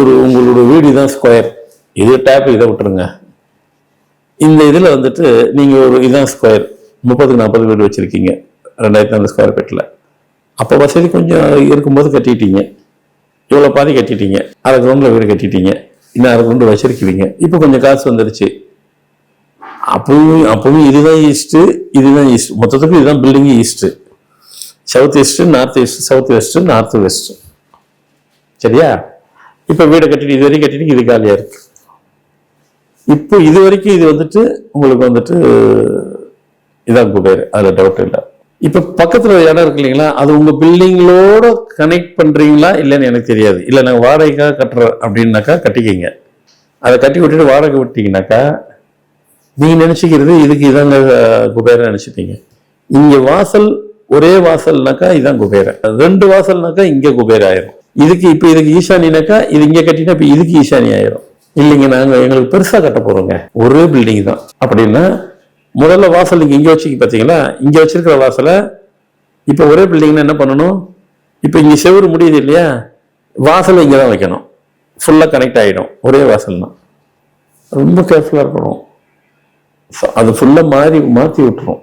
உங்களோட வீடு தான் ஸ்கொயர், இது டேப், இதை விட்டுருங்க. இந்த இதில் வந்துட்டு நீங்கள் இதுதான் ஸ்கொயர், 30-40 வீடு வச்சுருக்கீங்க 2400 ஸ்கொயர் ஃபீட்டில். அப்போ வசதி கொஞ்சம் இருக்கும்போது கட்டிட்டீங்க, இவ்வளோ பாதி கட்டிட்டீங்க, அரை கிரவுண்டில் வீடு கட்டிட்டீங்க, இன்னும் அரை கிரவுண்டு வச்சிருக்கீங்க. இப்போ கொஞ்சம் காசு வந்துருச்சு. அப்பவும் இதுதான் ஈஸ்ட்டு, இதுதான் ஈஸ்ட், மொத்தத்துக்கு இதுதான் building east, south east, north east, south west, north west. சரியா? இப்போ வீடை கட்டிட்டு இது வரைக்கும் கட்டிட்டு இது காலியாக இருக்கு. இப்போ இது வரைக்கும் இது வந்துட்டு உங்களுக்கு வந்துட்டு இதான் குபேர், அதில் டவுட் இல்லை. இப்போ பக்கத்தில் இடம் இருக்கு இல்லைங்களா, அது உங்கள் பில்டிங்களோட கனெக்ட் பண்ணுறீங்களா இல்லைன்னு எனக்கு தெரியாது. இல்லை நாங்கள் வாடகைக்காக கட்டுறோம் அப்படின்னாக்கா கட்டிக்கிங்க. அதை கட்டி விட்டுட்டு வாடகை விட்டீங்கன்னாக்கா நீங்கள் நினச்சிக்கிறது இதுக்கு இதாங்க குபேரன் நினச்சிப்பீங்க. இங்கே வாசல் ஒரே வாசல்னாக்கா இதான் குபேரன், 2 வாசல்னாக்கா இங்கே குபேரன் ஆயிரும். இதுக்கு ஈசானினாக்கா இது இங்கே கட்டினா இப்போ இதுக்கு ஈசானி ஆயிரும். இல்லைங்க நாங்கள் எங்களுக்கு பெருசாக கட்ட போகிறோங்க, ஒரே பில்டிங் தான் அப்படின்னா முதல்ல வாசல் நீங்கள் இங்கே வச்சுக்க பார்த்தீங்களா, இங்கே வச்சிருக்கிற வாசலை இப்போ ஒரே பில்டிங்னா என்ன பண்ணணும், இப்போ இங்கே செவுறு முடியுது இல்லையா, வாசலை இங்கே தான் வைக்கணும், ஃபுல்லாக கனெக்ட் ஆகிடும். ஒரே வாசல்னா ரொம்ப கேர்ஃபுல்லாக இருக்கணும், அது ஃபுல்லாக மாற்றி விட்டுரும்.